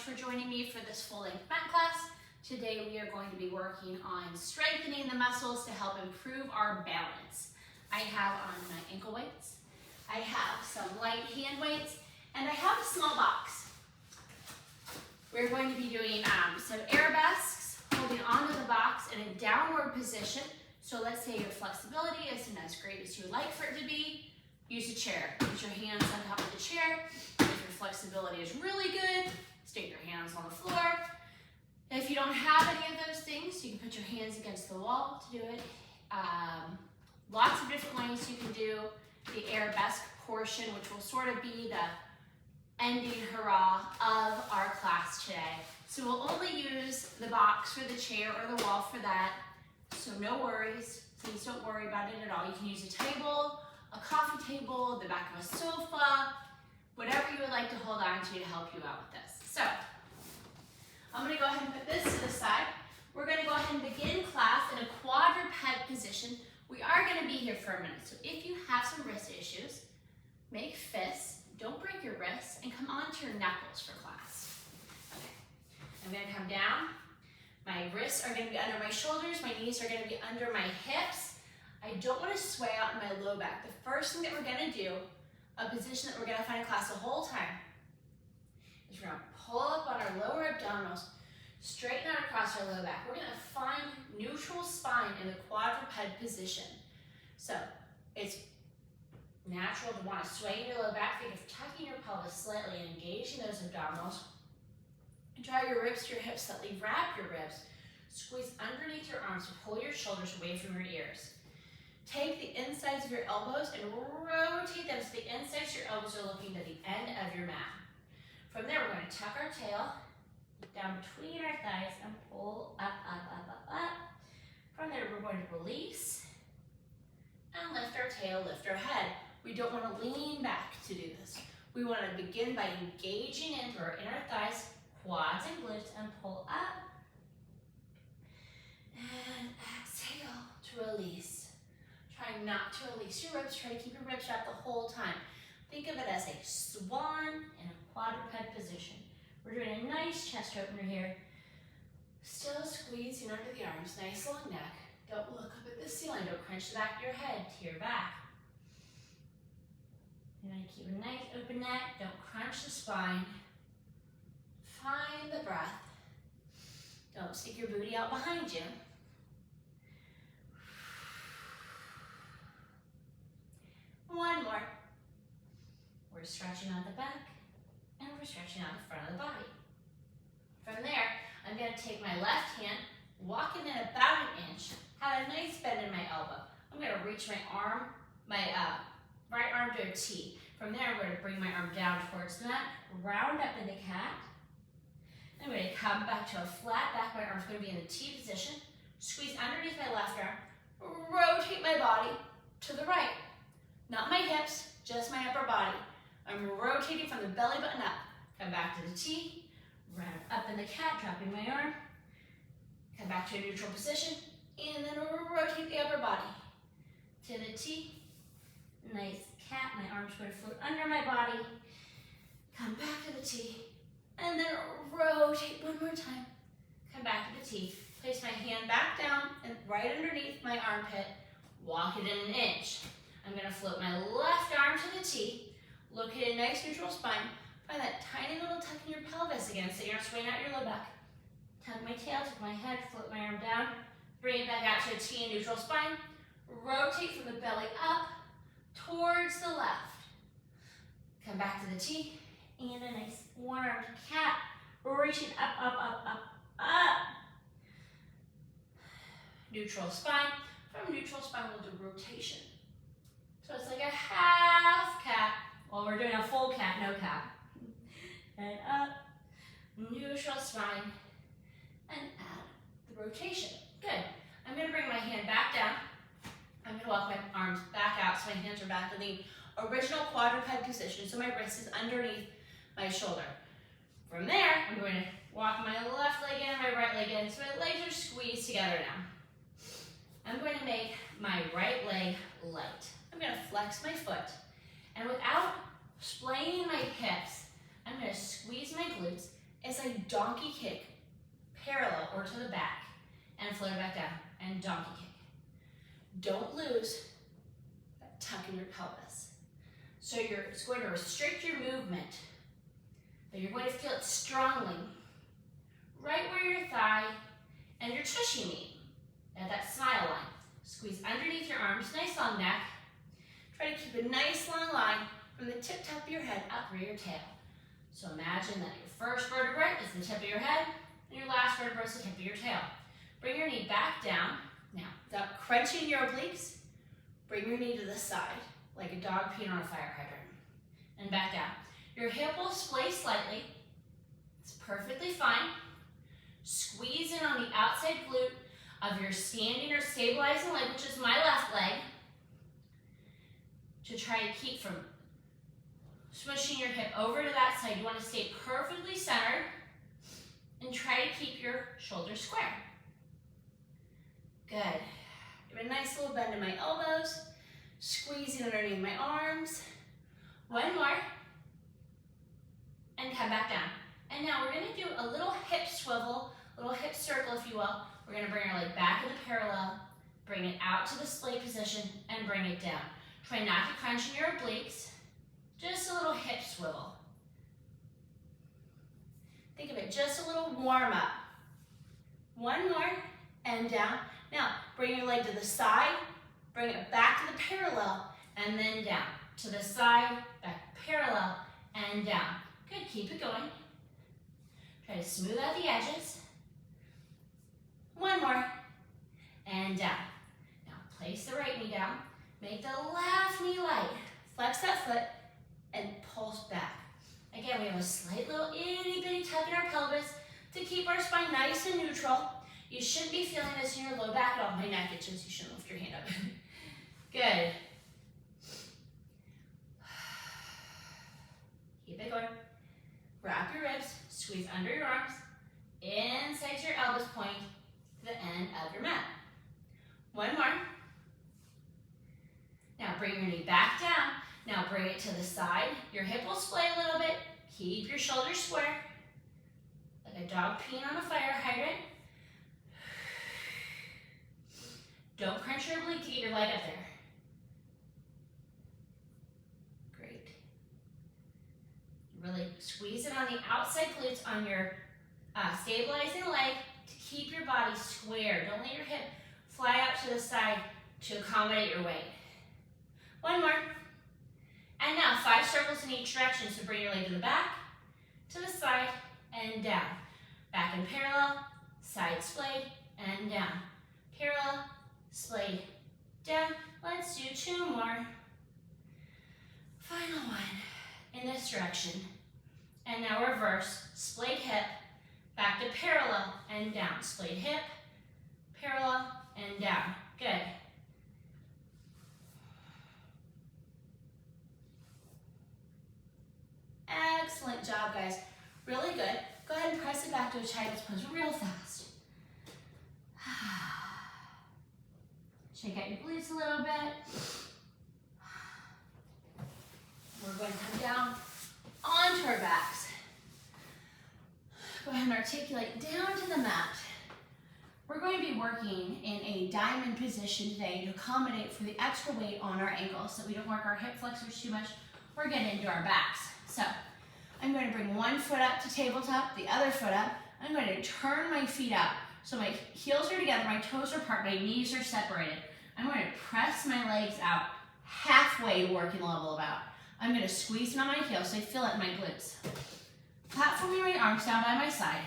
for joining me for this full-length mat class. Today we are going to be working on strengthening the muscles to help improve our balance. I have on my ankle weights, I have some light hand weights, and I have a small box. We're going to be doing some arabesques, holding onto the box in a downward position. So let's say your flexibility isn't as great as you would like for it to be. Use a chair. Put your hands on top of the chair. If your flexibility is really good, stick your hands on the floor. If you don't have any of those things, you can put your hands against the wall to do it. Lots of different ways you can do the arabesque portion, which will sort of be the ending hurrah of our class today. So we'll only use the box for the chair or the wall for that. So no worries. Please don't worry about it at all. You can use a table, a coffee table, the back of a sofa, whatever you would like to hold on to help you out with this. So I'm going to go ahead and put this to the side. We're going to go ahead and begin class in a quadruped position. We are going to be here for a minute. So if you have some wrist issues, make fists, don't break your wrists, and come onto your knuckles for class. Okay. I'm going to come down. My wrists are going to be under my shoulders. My knees are going to be under my hips. I don't want to sway out in my low back. The first thing that we're going to do, a position that we're going to find in class the whole time, is we're going to pull up on our lower abdominals, straighten out across our low back. We're going to find neutral spine in the quadruped position. So it's natural to want to sway your low back. Think of tucking your pelvis slightly and engaging those abdominals. Draw your ribs to your hips slightly, wrap your ribs. Squeeze underneath your arms to pull your shoulders away from your ears. Take the insides of your elbows and rotate them so the insides of your elbows are looking to the end of your mat. From there, we're going to tuck our tail down between our thighs and pull up, up, up, up, up. From there, we're going to release and lift our tail, lift our head. We don't want to lean back to do this. We want to begin by engaging into our inner thighs, quads and glutes, and pull up. And exhale to release. Try not to release your ribs. Try to keep your ribs wrapped the whole time. Think of it as a swan in a quadruped position. We're doing a nice chest opener here. Still squeezing under the arms. Nice long neck. Don't look up at the ceiling. Don't crunch the back of your head to your back. You're going to keep a nice open neck. Don't crunch the spine. Find the breath. Don't stick your booty out behind you. One more. We're stretching out the back and we're stretching out the front of the body. From there, I'm going to take my left hand, walk it in about an inch, have a nice bend in my elbow. I'm going to reach my arm, my right arm to a T. From there, I'm going to bring my arm down towards the mat, round up in the cat. I'm going to come back to a flat back. My arm's going to be in the T position. Squeeze underneath my left arm. Rotate my body to the right. Not my hips, just my upper body. I'm rotating from the belly button up. Come back to the T. Round up in the cat, dropping my arm. Come back to a neutral position. And then rotate the upper body to the T. Nice cat. My arm's going to float under my body. Come back to the T. And then rotate one more time. Come back to the T. Place my hand back down and right underneath my armpit. Walk it in an inch. I'm going to float my left arm to the T. Locate a nice neutral spine. Find that tiny little tuck in your pelvis again so you're not swaying out your low back. Tuck my tail, tuck my head, float my arm down. Bring it back out to a T and neutral spine. Rotate from the belly up towards the left. Come back to the T. And a nice one-armed cat, reaching up, up, up, up, up. Neutral spine. From neutral spine, we'll do rotation. So it's like a half cat. Well, we're doing a full cat, no cat. And up, neutral spine, and add the rotation. Good. I'm going to bring my hand back down. I'm going to walk my arms back out so my hands are back in the original quadruped position. So my wrist is underneath my shoulder. From there, I'm going to walk my left leg in and my right leg in, so my legs are squeezed together now. I'm going to make my right leg light. I'm going to flex my foot, and without splaying my hips, I'm going to squeeze my glutes as I donkey kick parallel or to the back and float it back down and donkey kick. Don't lose that tuck in your pelvis. So it's going to restrict your movement, but you're going to feel it strongly right where your thigh and your tushy meet at that smile line. Squeeze underneath your arms, nice long neck. Try to keep a nice long line from the tip top of your head up through your tail. So imagine that your first vertebrae is the tip of your head, and your last vertebrae is the tip of your tail. Bring your knee back down. Now, without crunching your obliques, bring your knee to the side, like a dog peeing on a fire hydrant, and back down. Your hip will splay slightly. It's perfectly fine. Squeeze in on the outside glute of your standing or stabilizing leg, which is my left leg, to try to keep from smushing your hip over to that side. You want to stay perfectly centered and try to keep your shoulders square. Good. Give a nice little bend in my elbows, squeezing underneath my arms. One more. And come back down. And now we're going to do a little hip swivel, a little hip circle, if you will. We're going to bring our leg back into parallel, bring it out to the splay position, and bring it down. Try not to crunch in your obliques. Just a little hip swivel. Think of it, just a little warm up. One more, and down. Now, bring your leg to the side, bring it back to the parallel, and then down. To the side, back parallel, and down. Good, keep it going. Try to smooth out the edges. One more, and down. Now, place the right knee down. Make the left knee light. Flex that foot, and pulse back. Again, we have a slight little itty bitty tuck in our pelvis to keep our spine nice and neutral. You shouldn't be feeling this in your low back at all. My neck itches, you shouldn't lift your hand up. Good. Keep it going. Wrap your ribs, squeeze under your arms, inside your elbows point to the end of your mat. One more. Now bring your knee back down. Now bring it to the side. Your hip will splay a little bit. Keep your shoulders square, like a dog peeing on a fire hydrant. Don't crunch your oblique to get your leg up there. Great. Really squeeze it on the outside glutes on your stabilizing leg to keep your body square. Don't let your hip fly out to the side to accommodate your weight. One more. And now 5 circles in each direction. So bring your leg to the back, to the side, and down. Back in parallel, side splayed, and down. Parallel, splayed, down. Let's do 2 more. Final one in this direction. And now reverse, splayed hip, back to parallel, and down. Splayed hip, parallel, and down. Good. Excellent job, guys. Really good. Go ahead and press it back to a child's pose real fast. Shake out your glutes a little bit. We're going to come down onto our backs. Go ahead and articulate down to the mat. We're going to be working in a diamond position today to accommodate for the extra weight on our ankles so we don't work our hip flexors too much or get into our backs. So I'm going to bring one foot up to tabletop, the other foot up. I'm going to turn my feet out. So my heels are together, my toes are apart, my knees are separated. I'm going to press my legs out halfway to working level about. I'm going to squeeze in on my heels so I feel it in my glutes. Platforming my arms down by my side.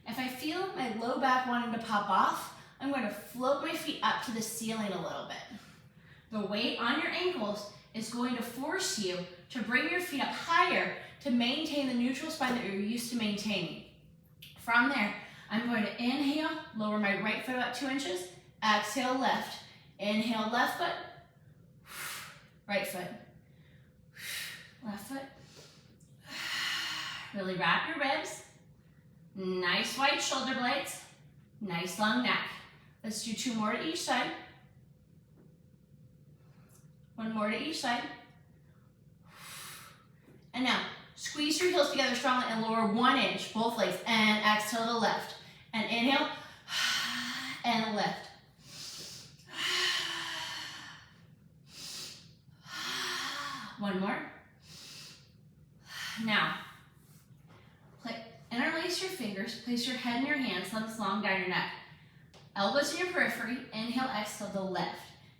If I feel my low back wanting to pop off, I'm going to float my feet up to the ceiling a little bit. The weight on your ankles is going to force you to bring your feet up higher to maintain the neutral spine that you're used to maintaining. From there, I'm going to inhale, lower my right foot about 2 inches, exhale, lift. Inhale, left foot, right foot, left foot. Really wrap your ribs. Nice wide shoulder blades, nice long neck. Let's do 2 more to each side. 1 more to each side. And now, Squeeze your heels together strongly and lower 1 inch, both legs, and exhale to lift. And inhale, and lift. One more. Now, interlace your fingers, place your head in your hands, thumbs long down your neck. Elbows in your periphery, inhale, exhale to lift.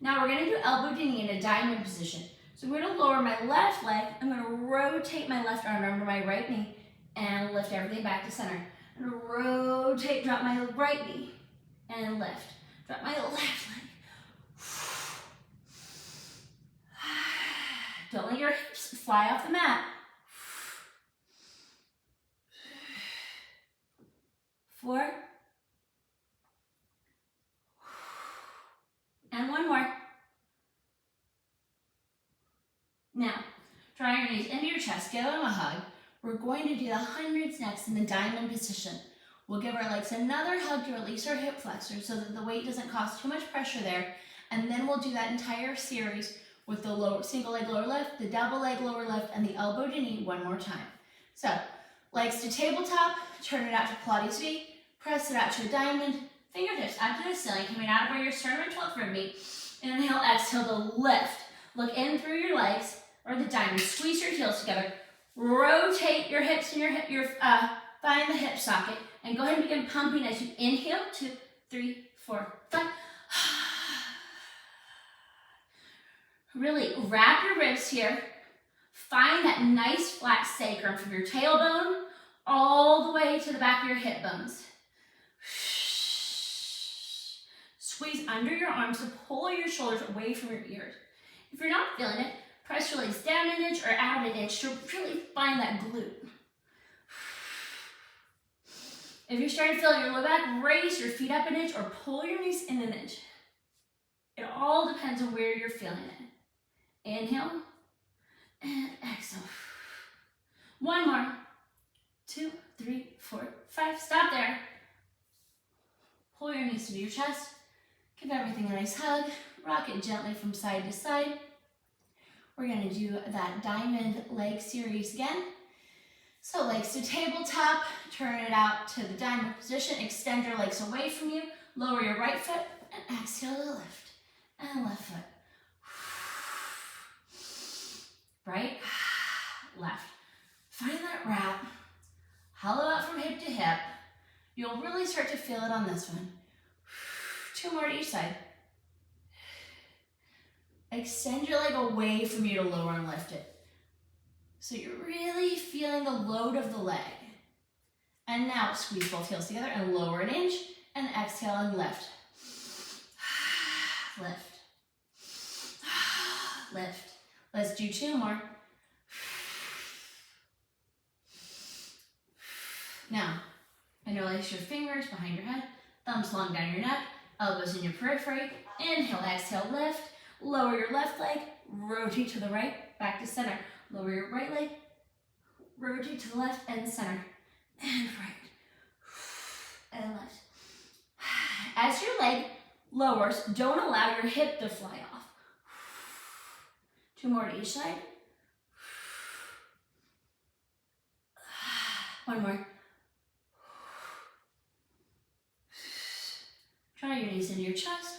Now we're gonna do elbow to knee in a diamond position. So I'm gonna lower my left leg, I'm gonna rotate my left arm under my right knee, and lift everything back to center. I'm gonna rotate, drop my right knee, and lift. Drop my left leg. Don't let your hips fly off the mat. 4. And one more. Now, draw your knees into your chest, give them a hug. We're going to do the hundreds next in the diamond position. We'll give our legs another hug to release our hip flexors so that the weight doesn't cause too much pressure there. And then we'll do that entire series with the lower, single leg lower lift, the double leg lower lift, and the elbow to knee one more time. So, legs to tabletop, turn it out to Pilates V, press it out to a diamond, fingertips up to the ceiling, coming out of where your sternum and 12th rib meet. Inhale, exhale to lift. Look in through your legs, or the diamond. Squeeze your heels together. Rotate your hips and find the hip socket, and go ahead and begin pumping as you inhale. 2, 3, 4, 5. Really wrap your ribs here. Find that nice flat sacrum from your tailbone all the way to the back of your hip bones. Squeeze under your arms to pull your shoulders away from your ears. If you're not feeling it, press your legs down an inch or out an inch to really find that glute. If you're starting to feel your low back, raise your feet up an inch or pull your knees in an inch. It all depends on where you're feeling it. Inhale and exhale. One more. 2, 3, 4, 5. Stop there. Pull your knees to your chest. Give everything a nice hug. Rock it gently from side to side. We're going to do that diamond leg series again. So legs to tabletop, turn it out to the diamond position, extend your legs away from you, lower your right foot, and exhale to lift. And left foot. Right, left. Find that wrap. Hollow out from hip to hip. You'll really start to feel it on this one. 2 more to each side. Extend your leg away from you to lower and lift it. So you're really feeling the load of the leg. And now squeeze both heels together and lower an inch, and exhale and lift. Lift. Lift. Let's do 2 more. Now, interlace your fingers behind your head, thumbs long down your neck, elbows in your periphery. Inhale, exhale, lift. Lower your left leg, rotate to the right, back to center. Lower your right leg, rotate to the left and center. And right. And left. As your leg lowers, don't allow your hip to fly off. 2 more to each side. 1 more. Draw your knees into your chest.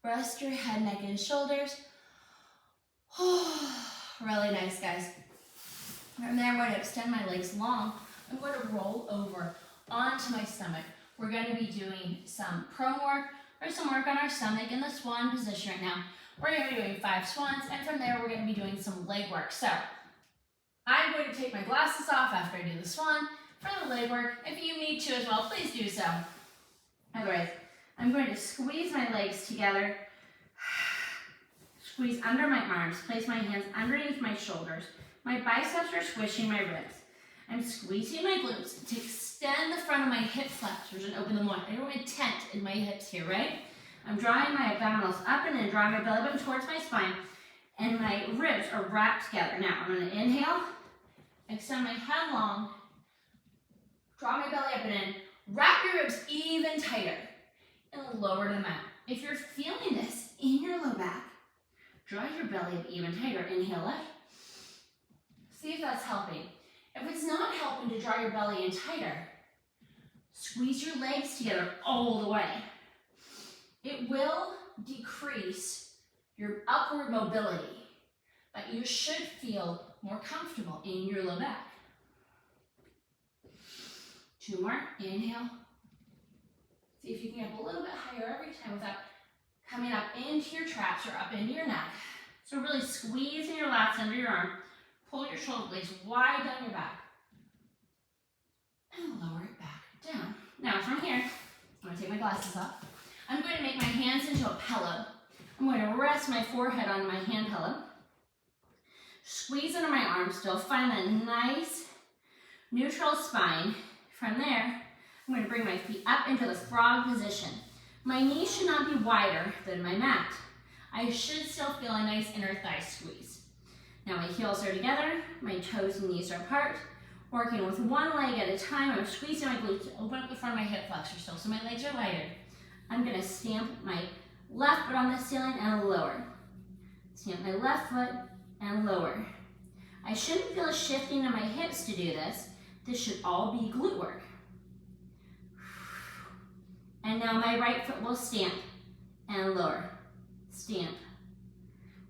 Rest your head, neck, and shoulders. Really nice, guys. From there, I'm going to extend my legs long. I'm going to roll over onto my stomach. We're going to be doing some prone work or some work on our stomach in the swan position right now. We're going to be doing 5 swans, and from there, we're going to be doing some leg work. So, I'm going to take my glasses off after I do the swan for the leg work. If you need to as well, please do so. Otherwise, I'm going to squeeze my legs together, squeeze under my arms, place my hands underneath my shoulders. My biceps are squishing my ribs. I'm squeezing my glutes to extend the front of my hip flexors and open them wide. I don't want a tent in my hips here, right? I'm drawing my abdominals up and in, drawing my belly button towards my spine, and my ribs are wrapped together. Now, I'm going to inhale, extend my head long, draw my belly up and in, wrap your ribs even tighter, and lower to the mat. If you're feeling this in your low back, draw your belly up even tighter. Inhale, lift. See if that's helping. If open to draw your belly in tighter. Squeeze your legs together all the way. It will decrease your upward mobility, but you should feel more comfortable in your low back. 2 more, inhale. See if you can get a little bit higher every time without coming up into your traps or up into your neck. So really squeezing your lats under your arm. Pull your shoulder blades wide down your back. And lower it back down. Now from here, I'm going to take my glasses off. I'm going to make my hands into a pillow. I'm going to rest my forehead on my hand pillow. Squeeze under my arms still. Find that nice neutral spine. From there, I'm going to bring my feet up into the frog position. My knees should not be wider than my mat. I should still feel a nice inner thigh squeeze. Now my heels are together, my toes and knees are apart. Working with one leg at a time, I'm squeezing my glutes to open up the front of my hip flexor still, so my legs are lighter. I'm going to stamp my left foot on the ceiling and lower. Stamp my left foot and lower. I shouldn't feel a shifting in my hips to do this. This should all be glute work. And now my right foot will stamp and lower. Stamp.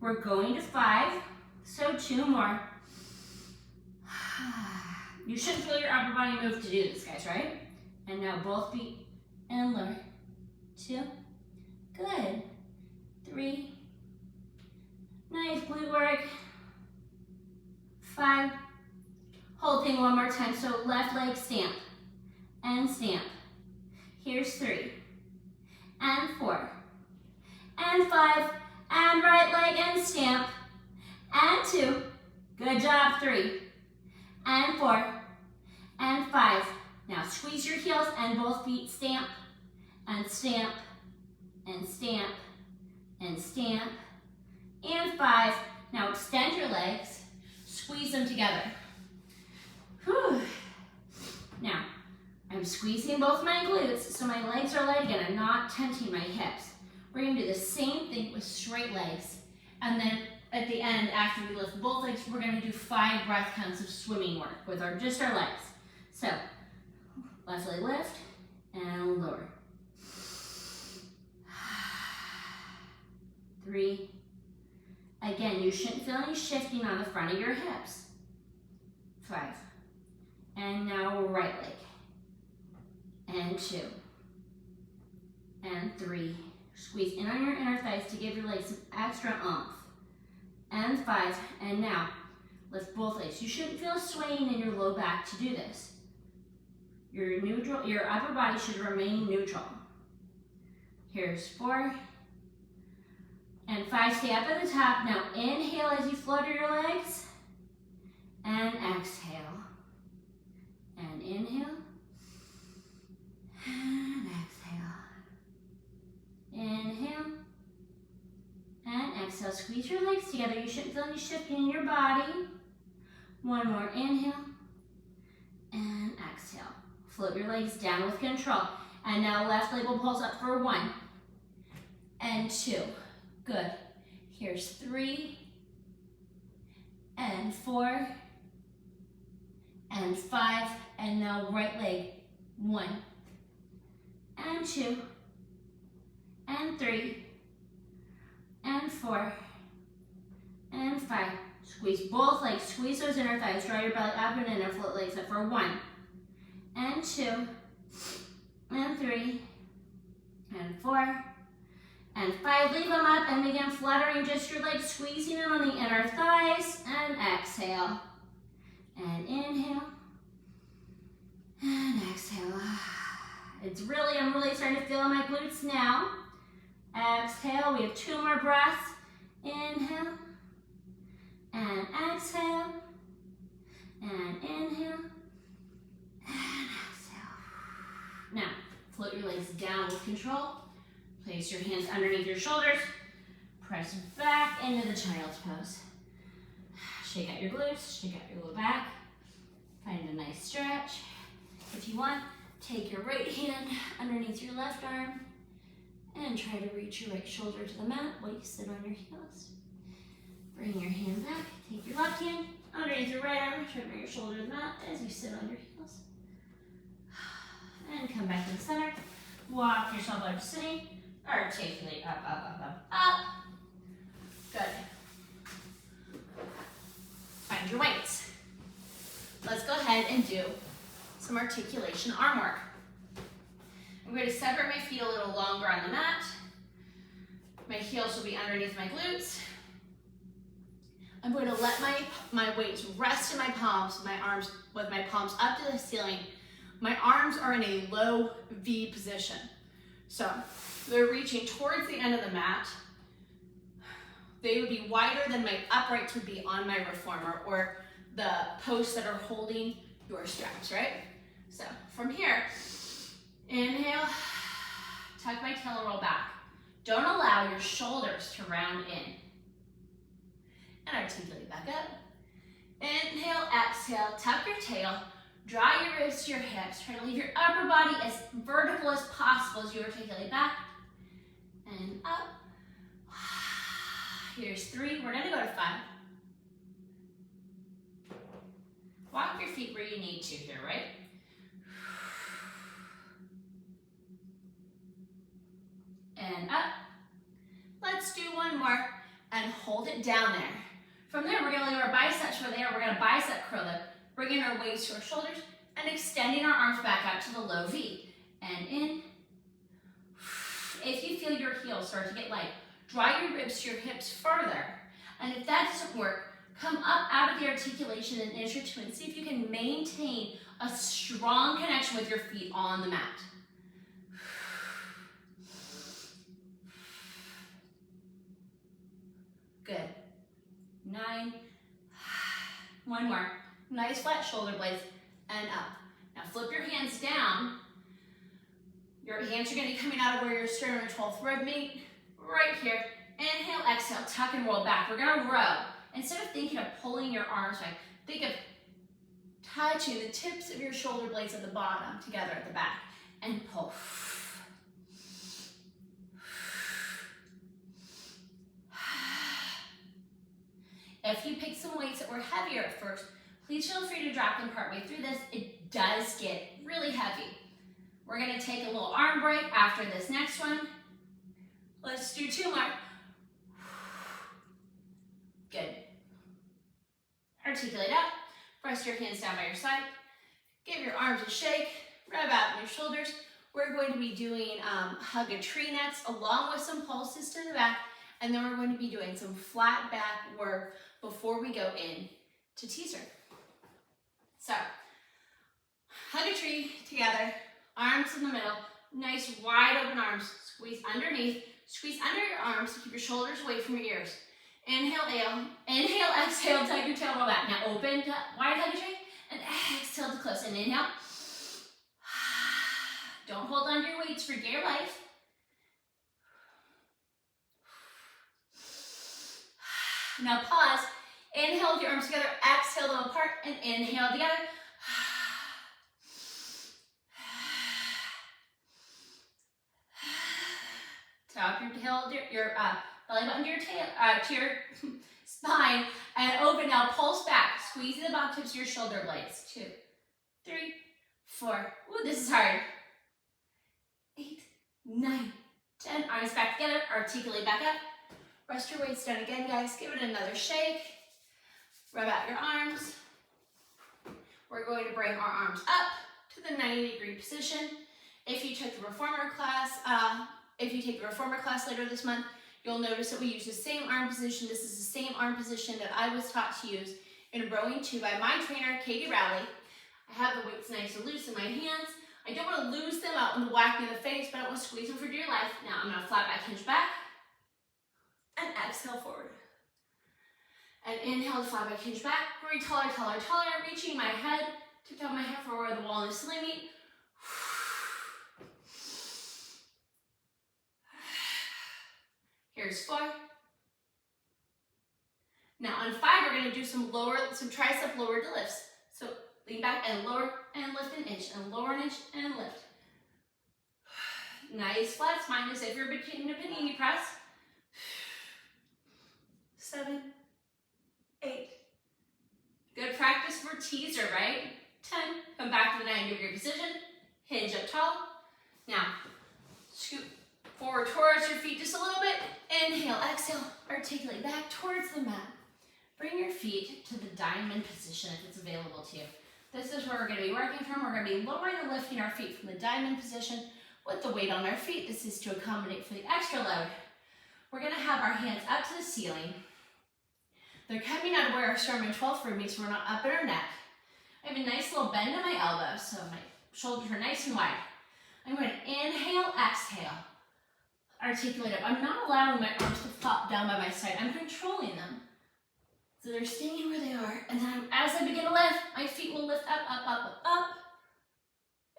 We're going to 5, so 2 more. You shouldn't feel your upper body move to do this, guys, right? And now both feet and lower. 2. Good. 3. Nice glute work. 5. Whole thing one more time. So left leg stamp and stamp. Here's 3 and 4 and 5 and right leg and stamp and 2. Good job. 3 and 4 and 5. Now squeeze your heels and both feet stamp and stamp and stamp and stamp and 5. Now extend your legs, squeeze them together. Whew. Now, I'm squeezing both my glutes so my legs are light again. I'm not tenting my hips. We're going to do the same thing with straight legs. And then at the end, after we lift both legs, we're going to do 5 breath counts of swimming work with just our legs. So, left leg lift and lower. 3. Again, you shouldn't feel any shifting on the front of your hips. 5. And now right leg. And 2. And 3. Squeeze in on your inner thighs to give your legs some extra oomph. And 5. And now, lift both legs. You shouldn't feel swaying in your low back to do this. Your upper body should remain neutral. Here's 4. And 5, stay up at the top. Now inhale as you flutter your legs. And exhale. And inhale. And exhale. Inhale. And exhale. Squeeze your legs together. You shouldn't feel any shifting in your body. 1 more inhale. And exhale. Float your legs down with control. And now left leg will pulse up for 1. And 2. Good. Here's 3. And 4. And 5. And now right leg. 1. And 2. And 3. And 4. And 5. Squeeze both legs. Squeeze those inner thighs. Draw your belly up and in and float legs up for 1. And 2. And 3. And 4. And 5, leave them up and begin fluttering just your legs, squeezing in on the inner thighs, and exhale. And inhale. And exhale. I'm really starting to feel my glutes now. Exhale, we have 2 more breaths. Inhale. And exhale. And inhale. And exhale. Now, float your legs down with control. Place your hands underneath your shoulders. Press back into the child's pose. Shake out your glutes, shake out your low back. Find a nice stretch. If you want, take your right hand underneath your left arm and try to reach your right shoulder to the mat while you sit on your heels. Bring your hand back, take your left hand, underneath your right arm, try to bring your shoulder to the mat as you sit on your heels. And come back to the center. Walk yourself out of sitting. Articulate up, up, up, up, up. Good. Find your weights. Let's go ahead and do some articulation arm work. I'm going to separate my feet a little longer on the mat. My heels will be underneath my glutes. I'm going to let my weights rest in my palms, my arms with my palms up to the ceiling. My arms are in a low V position. So they're reaching towards the end of the mat. They would be wider than my uprights would be on my reformer or the posts that are holding your straps, right? So from here, inhale, tuck my tail and roll back. Don't allow your shoulders to round in. And articulate back up. Inhale, exhale, tuck your tail, draw your wrists to your hips. Try to leave your upper body as vertical as possible as you articulate back. And up. Here's 3. We're going to go to 5. Walk your feet where you need to here, right? And up. Let's do one more and hold it down there. From there, we're going to leave our biceps for there. We're going to bicep curl it, bringing our weights to our shoulders and extending our arms back out to the low V. And in. If you feel your heels start to get light, draw your ribs to your hips further. And if that doesn't work, come up out of the articulation and inch your twin. See if you can maintain a strong connection with your feet on the mat. Good. 9. One more. Nice flat shoulder blades and up. Now flip your hands down. Your hands are going to be coming out of where your sternum and 12th rib meet. Right here. Inhale, exhale, tuck and roll back. We're going to row. Instead of thinking of pulling your arms back, think of touching the tips of your shoulder blades at the bottom together at the back and pull. If you pick some weights that were heavier at first, please feel free to drop them partway through this. It does get really heavy. We're going to take a little arm break after this next one. Let's do 2 more. Good. Articulate up. Press your hands down by your side. Give your arms a shake. Rub out your shoulders. We're going to be doing hug a tree nets along with some pulses to the back. And then we're going to be doing some flat back work before we go in to teaser. So, hug a tree together, arms in the middle, nice wide open arms, squeeze underneath, squeeze under your arms to keep your shoulders away from your ears. Inhale, exhale, tuck your tail, roll back. Now open to wide hug a tree, and exhale to close. And inhale. Don't hold on to your weights for dear life. Now pause, inhale with your arms together, exhale them apart, and inhale together. Tap your tail, your belly button to your tail, to your spine, and open. Now pulse back, squeezing the bottom tips of your shoulder blades. 2, 3, 4. Ooh, this is hard. 8, 9, 10. Arms back together, articulate back up. Rest your weights down again, guys. Give it another shake. Rub out your arms. We're going to bring our arms up to the 90-degree position. If you took the reformer class, if you take the reformer class later this month, you'll notice that we use the same arm position. This is the same arm position that I was taught to use in rowing 2 by my trainer, Katie Rowley. I have the weights nice and loose in my hands. I don't want to lose them out in the whack in the face, but I want to squeeze them for dear life. Now I'm going to flat back, hinge back. And exhale forward. And inhale to flat back, hinge back. Breathe taller, taller, taller. Reaching my head, tip down my head for where the wall and the ceiling meet. Here's 4. Now on 5, we're going to do some tricep lower deadlifts. So lean back and lower and lift an inch and lower an inch and lift. Nice flat spine as if you're in a panini press. 7, 8, Good practice for teaser, right? 10, come back to the 90-degree position, hinge up tall. Now, scoot forward towards your feet just a little bit. Inhale, exhale, articulate back towards the mat. Bring your feet to the diamond position if it's available to you. This is where we're going to be working from. We're going to be lowering and lifting our feet from the diamond position with the weight on our feet. This is to accommodate for the extra load. We're going to have our hands up to the ceiling. They're coming out of where our sternum 12 rib meets, so we're not up in our neck. I have a nice little bend in my elbows, so my shoulders are nice and wide. I'm going to inhale, exhale, articulate up. I'm not allowing my arms to flop down by my side. I'm controlling them. So they're staying where they are, and then as I begin to lift, my feet will lift up, up, up, up, up,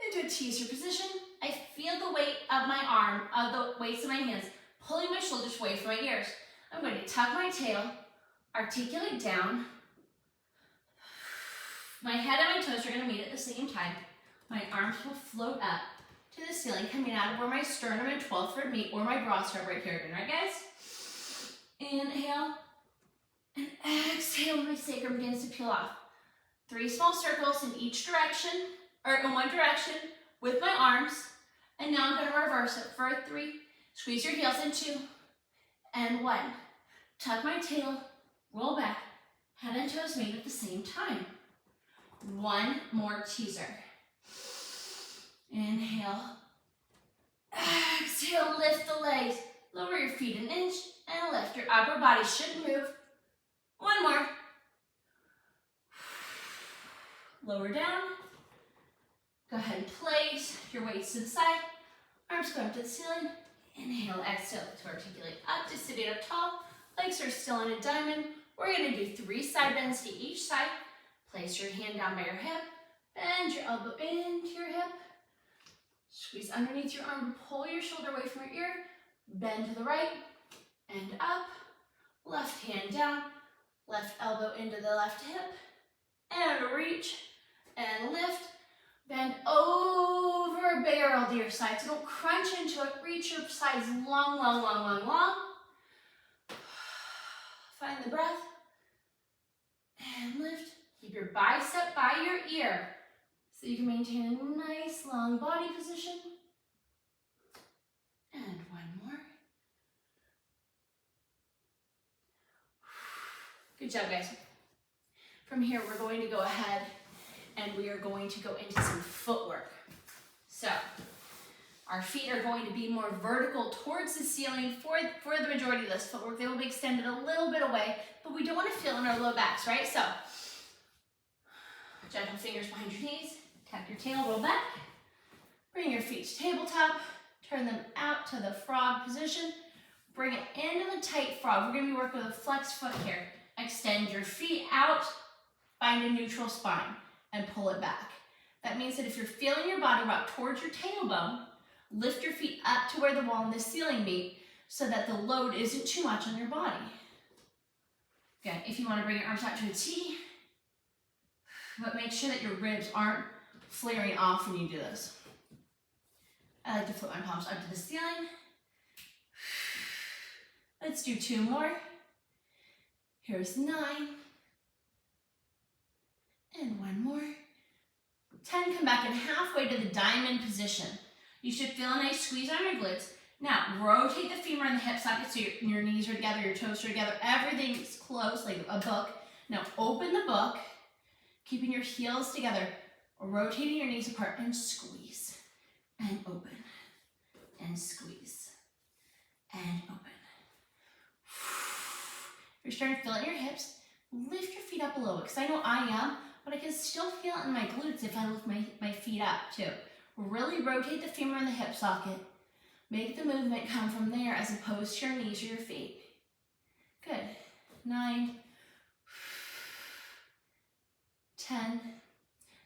into a teaser position. I feel the weight of my arm, of the weights of my hands, pulling my shoulders away from my ears. I'm going to tuck my tail, articulate down. My head and my toes are going to meet at the same time. My arms will float up to the ceiling, coming out of where my sternum and 12th rib meet, or my broad start right here again, right guys? Inhale. And exhale when my sacrum begins to peel off. 3 small circles in each direction, or in one direction, with my arms. And now I'm going to reverse it for 3. Squeeze your heels in 2. And 1. Tuck my tail, roll back, head and toes meet at the same time. 1 more teaser. Inhale. Exhale, lift the legs. Lower your feet an inch and lift. Your upper body shouldn't move. 1 more. Lower down. Go ahead and place your weights to the side. Arms go up to the ceiling. Inhale, exhale to articulate up to sitting up tall. Legs are still in a diamond. We're going to do 3 side bends to each side. Place your hand down by your hip. Bend your elbow into your hip. Squeeze underneath your arm. Pull your shoulder away from your ear. Bend to the right and up. Left hand down. Left elbow into the left hip, and reach, and lift, bend over barrel to your side, so don't crunch into it, reach your sides long, long, long, long, long. Find the breath, and lift. Keep your bicep by your ear, so you can maintain a nice long body position. And 1 more. Good job, guys. From here, we're going to go ahead and we are going to go into some footwork. So, our feet are going to be more vertical towards the ceiling for the majority of this footwork. They will be extended a little bit away, but we don't want to feel in our low backs, right? So, gentle fingers behind your knees, tap your tail, roll back. Bring your feet to tabletop, turn them out to the frog position. Bring it into the tight frog. We're going to be working with a flexed foot here. Extend your feet out, find a neutral spine, and pull it back. That means that if you're feeling your body rock towards your tailbone, lift your feet up to where the wall and the ceiling meet so that the load isn't too much on your body. Good. If you want to bring your arms out to a T, but make sure that your ribs aren't flaring off when you do this. I like to flip my palms up to the ceiling. Let's do 2 more. Here's 9. And 1 more. 10, come back in halfway to the diamond position. You should feel a nice squeeze on your glutes. Now, rotate the femur and the hip socket so your knees are together, your toes are together, everything's close like a book. Now, open the book, keeping your heels together, rotating your knees apart, and squeeze, and open, and squeeze, and open. If you're starting to feel it in your hips, lift your feet up a little bit, because I know I am, but I can still feel it in my glutes if I lift my feet up too. Really rotate the femur and the hip socket. Make the movement come from there as opposed to your knees or your feet. Good. 9, 10.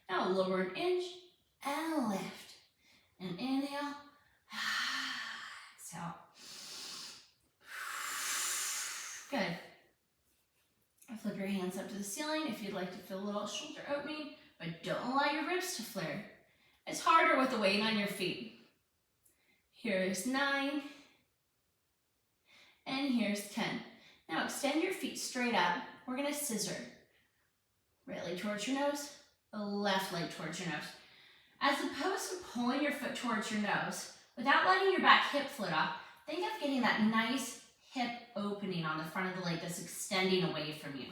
Now lower an inch and lift. And inhale. Exhale. Good. Flip your hands up to the ceiling if you'd like to feel a little shoulder opening, but don't allow your ribs to flare. It's harder with the weight on your feet. Here's 9, and here's 10. Now extend your feet straight up. We're gonna scissor. Right leg towards your nose, the left leg towards your nose. As opposed to pulling your foot towards your nose, without letting your back hip foot off, think of getting that nice hip opening on the front of the leg that's extending away from you.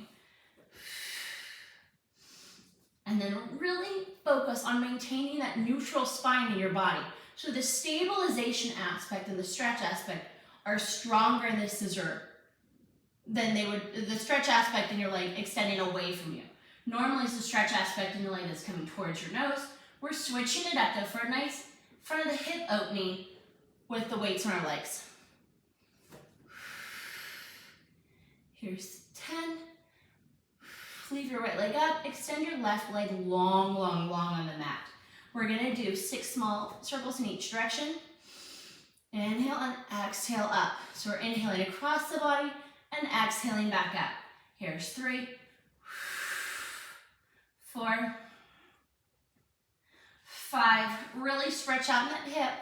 And then really focus on maintaining that neutral spine in your body. So the stabilization aspect and the stretch aspect are stronger in the scissor than the stretch aspect in your leg extending away from you. Normally it's the stretch aspect in your leg that's coming towards your nose. We're switching it up though for a nice front of the hip opening with the weights on our legs. Here's 10. Leave your right leg up, extend your left leg long, long, long on the mat. We're gonna do 6 small circles in each direction. Inhale and exhale up. So we're inhaling across the body and exhaling back up. Here's 3, 4, 5. Really stretch out that hip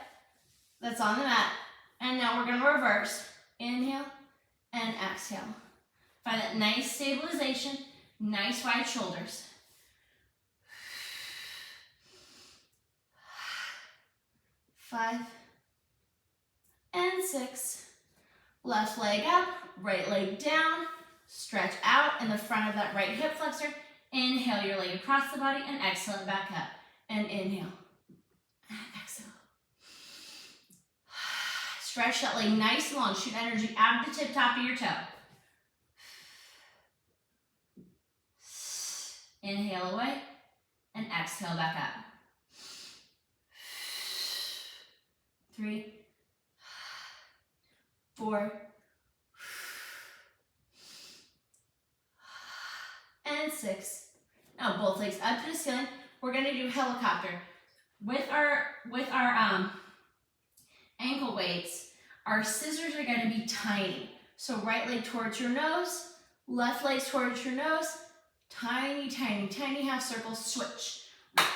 that's on the mat. And now we're gonna reverse. Inhale and exhale. Find that nice stabilization. Nice wide shoulders. 5 and 6. Left leg up, right leg down. Stretch out in the front of that right hip flexor. Inhale your leg across the body and exhale it back up. And inhale and exhale. Stretch that leg nice and long. Shoot energy out of the tip top of your toe. Inhale away and exhale back up. 3, 4, and 6. Now both legs up to the ceiling. We're going to do helicopter. With our ankle weights, our scissors are going to be tiny. So right leg towards your nose, left leg towards your nose. Tiny, tiny, tiny half circles, switch.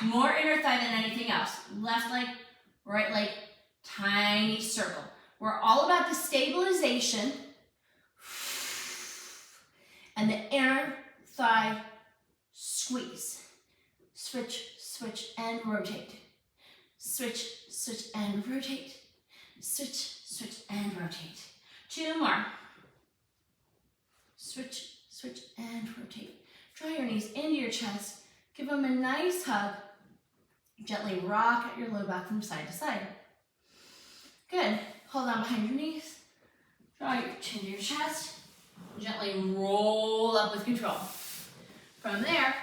More inner thigh than anything else. Left leg, right leg, tiny circle. We're all about the stabilization and the inner thigh squeeze. Switch, switch, and rotate. Switch, switch, and rotate. Switch, switch, and rotate. 2 more. Switch, switch, and rotate. Draw your knees into your chest. Give them a nice hug. Gently rock at your low back from side to side. Good. Hold on behind your knees. Draw your chin to your chest. Gently roll up with control. From there,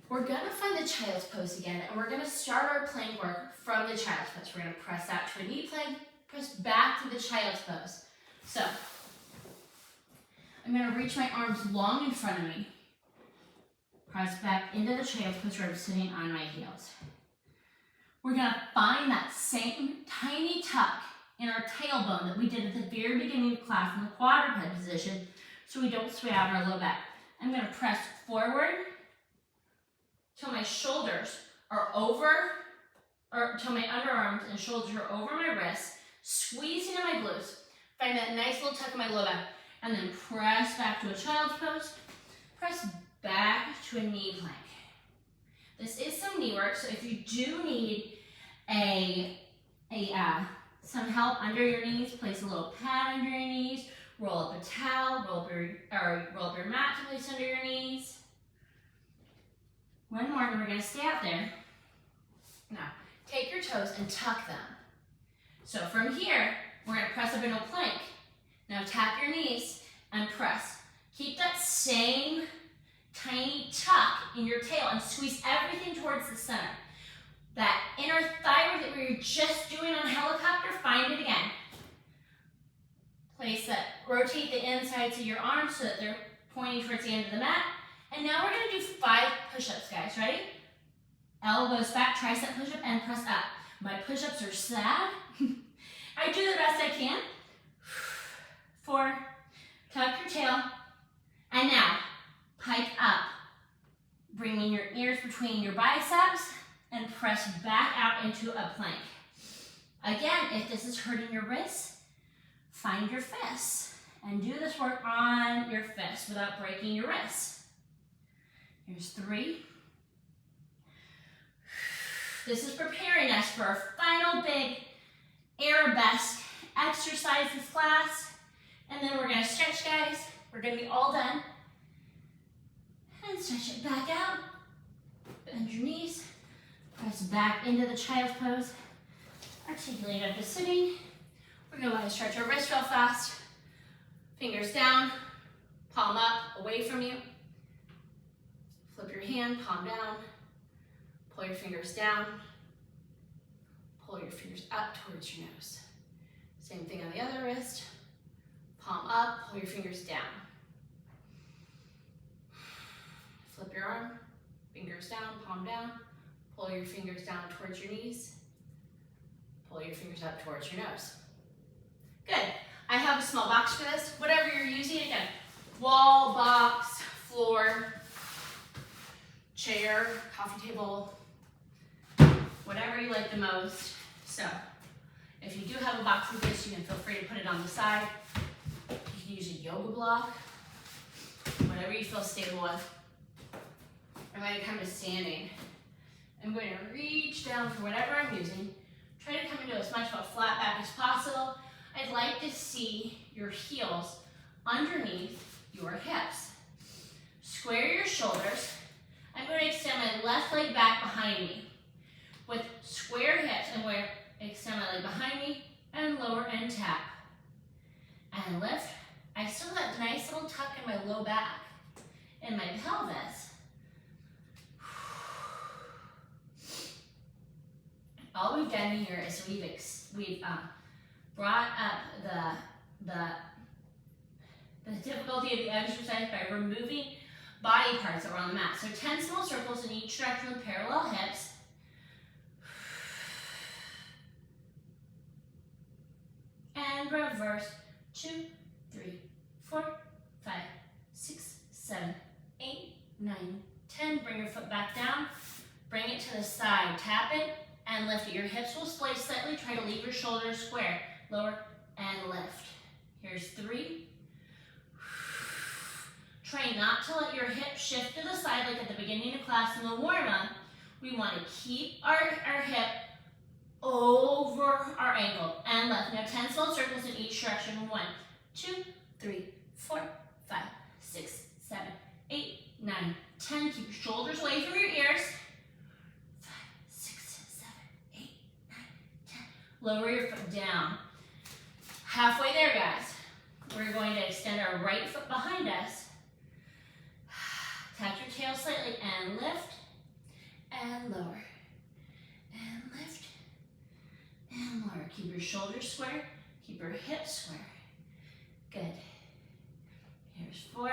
we're going to find the child's pose again, and we're going to start our plank work from the child's pose. We're going to press out to a knee plank, press back to the child's pose. So, I'm going to reach my arms long in front of me. Press back into the child's pose where I'm sitting on my heels. We're going to find that same tiny tuck in our tailbone that we did at the very beginning of class in the quadruped position so we don't sway out our low back. I'm going to press forward till my shoulders are over, or till my underarms and shoulders are over my wrists, squeezing in my glutes. Find that nice little tuck in my low back. And then press back to a child's pose. Press back to a knee plank. This is some knee work, so if you do need some help under your knees, place a little pad under your knees, roll up a towel, roll up your mat to place under your knees. One more, and we're going to stay out there. Now, take your toes and tuck them. So from here, we're going to press up into a plank. Now tap your knees and press. Keep that same tiny tuck in your tail and squeeze everything towards the center. That inner thigh that we were just doing on helicopter, find it again. Place that, rotate the insides of your arms so that they're pointing towards the end of the mat. And now we're going to do 5 push-ups, guys. Ready? Elbows back, tricep push-up, and press up. My push-ups are sad. I do the best I can. 4, tuck your tail. And now, pike up. Bringing your ears between your biceps and press back out into a plank. Again, if this is hurting your wrists, find your fists and do this work on your fists without breaking your wrists. Here's 3. This is preparing us for our final big arabesque exercise this class. And then we're gonna stretch, guys. We're gonna be all done. And stretch it back out. Bend your knees. Press back into the child's pose. Articulate up to sitting. We're gonna stretch our wrist real fast. Fingers down, palm up, away from you. Flip your hand, palm down. Pull your fingers down. Pull your fingers up towards your nose. Same thing on the other wrist. Palm up, pull your fingers down. Flip your arm, fingers down, palm down. Pull your fingers down towards your knees. Pull your fingers up towards your nose. Good. I have a small box for this. Whatever you're using, again, wall, box, floor, chair, coffee table, whatever you like the most. So, if you do have a box of this, you can feel free to put it on the side. You can use a yoga block, whatever you feel stable with. I'm going to come to standing. I'm going to reach down for whatever I'm using. Try to come into as much of a flat back as possible. I'd like to see your heels underneath your hips. Square your shoulders. I'm going to extend my left leg back behind me. With square hips, I'm going to extend my leg behind me and lower and tap. And lift. I still have a nice little tuck in my low back and my pelvis. All we've done here is we've brought up the difficulty of the exercise by removing body parts that were on the mat. So 10 small circles in each direction with parallel hips. And reverse. 2, 3, 4, 5, 6, 7, 8, 9, 10. Bring your foot back down. Bring it to the side. Tap it and lift it. Your hips will splay slightly. Try to leave your shoulders square. Lower and lift. Here's 3. Try not to let your hips shift to the side like at the beginning of class in the warm-up. We want to keep our hip over our ankle and left. Now 10 small circles in each direction. 1, 2, 3, 4, 5, 6, 7, 8, 9, 10. Keep your shoulders away from your ears. 5, 6, 7, 8, 9, 10. Lower your foot down. Halfway there, guys. We're going to extend our right foot behind us. Tap your tail slightly and lift and lower and lift and lower. Keep your shoulders square. Keep your hips square. Good. Here's 4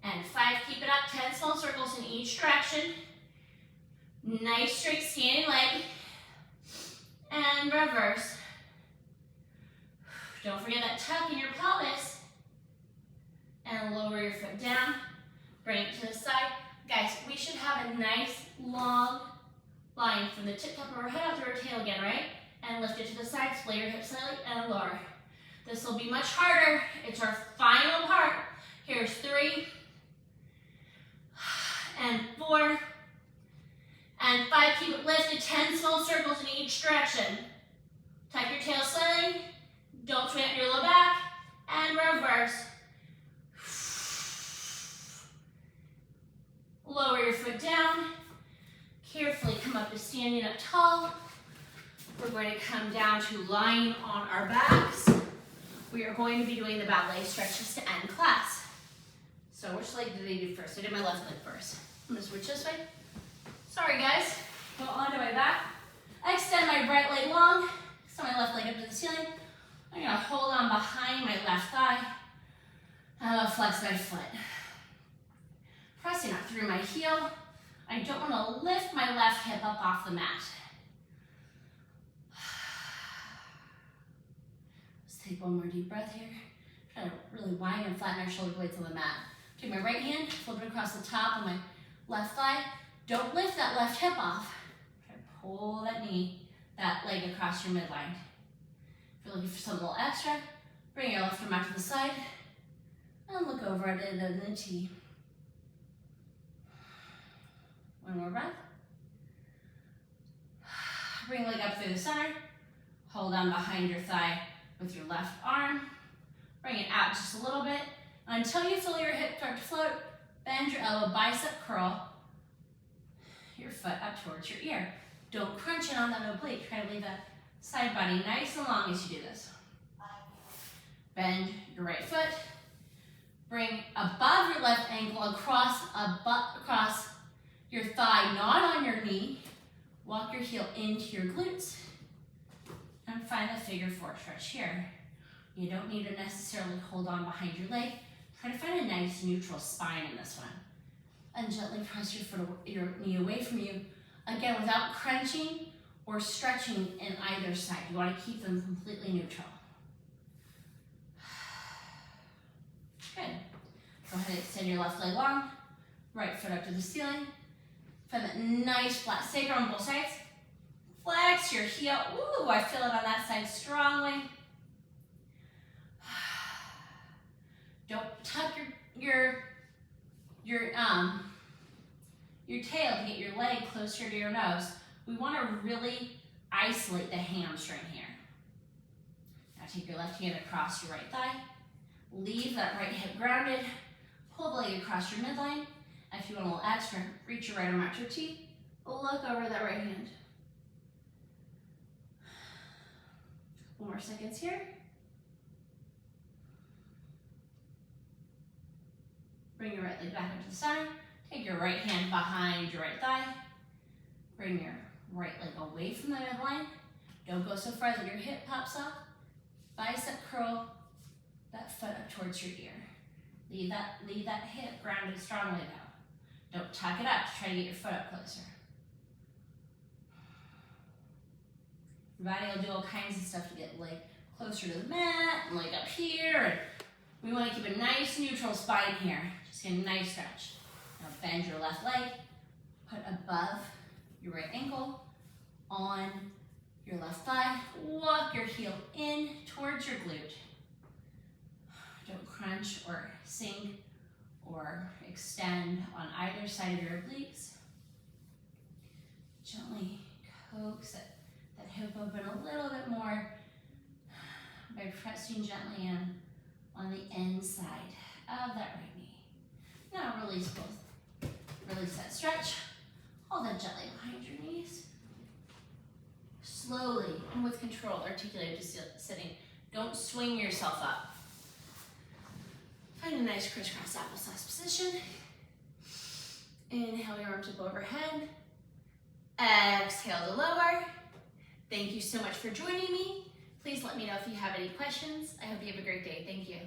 and 5. Keep it up. 10 small circles in each direction. Nice straight standing leg. And reverse. Don't forget that tuck in your pelvis. And lower your foot down. Bring it to the side. Guys, we should have a nice long line from the tip top of our head out through our tail again, right? And lift it to the side. Splay your hips slightly and lower. This will be much harder. It's our final part. Here's 3 and 4 and 5. Keep it lifted. 10 small circles in each direction. Tuck your tail slightly. Don't swing out your low back. And reverse. Lower your foot down. Carefully come up to standing up tall. We're going to come down to lying on our backs. We are going to be doing the ballet stretches to end class. So which leg did I do first? I did my left leg first. I'm going to switch this way. Sorry guys. Go onto my back. I extend my right leg long. Extend my left leg up to the ceiling. I'm going to hold on behind my left thigh. And I'm going to flex my foot. Pressing up through my heel. I don't want to lift my left hip up off the mat. Let's take one more deep breath here. Try to really widen and flatten our shoulder blades on the mat. Take my right hand, flip it across the top of my left thigh. Don't lift that left hip off. Try to pull that leg across your midline. If you're looking for something a little extra, bring your left arm out to the side And look over at it in the T. One more breath. Bring leg up through the center. Hold on behind your thigh with your left arm. Bring it out just a little bit. Until you feel your hip start to float, bend your elbow, bicep curl your foot up towards your ear. Don't crunch in on that oblique. Try to leave that side body nice and long as you do this. Bend your right foot. Bring above your left ankle across your thigh, not on your knee. Walk your heel into your glutes and find the figure four stretch here. You don't need to necessarily hold on behind your leg. Try to find a nice neutral spine in this one. And gently press your knee away from you. Again, without crunching or stretching in either side. You want to keep them completely neutral. Good. Go ahead and extend your left leg long. Right foot up to the ceiling. Find that nice flat sacrum on both sides. Flex your heel. Ooh, I feel it on that side strongly. Don't tuck your tail to get your leg closer to your nose. We want to really isolate the hamstring here. Now take your left hand across your right thigh. Leave that right hip grounded. Pull the leg across your midline. If you want a little extra, reach your right arm out to your T. Look over that right hand. Couple more seconds here. Bring your right leg back up to the side. Take your right hand behind your right thigh. Bring your right leg away from the midline. Don't go so far that your hip pops up. Bicep curl that foot up towards your ear. Leave that hip grounded strongly though. Don't tuck it up to try to get your foot up closer. Your body will do all kinds of stuff to get leg closer to the mat, and leg up here. And we want to keep a nice neutral spine here. Just get a nice stretch. Now bend your left leg, put above your right ankle, on your left thigh. Walk your heel in towards your glute. Don't crunch or sink or extend on either side of your obliques. Gently coax that hip open a little bit more by pressing gently in on the inside of that right knee. Now release both. Release that stretch. Hold that gently behind your knees. Slowly and with control, articulate to sitting. Don't swing yourself up. Find a nice crisscross applesauce position. Inhale your arms up overhead. Exhale to lower. Thank you so much for joining me. Please let me know if you have any questions. I hope you have a great day. Thank you.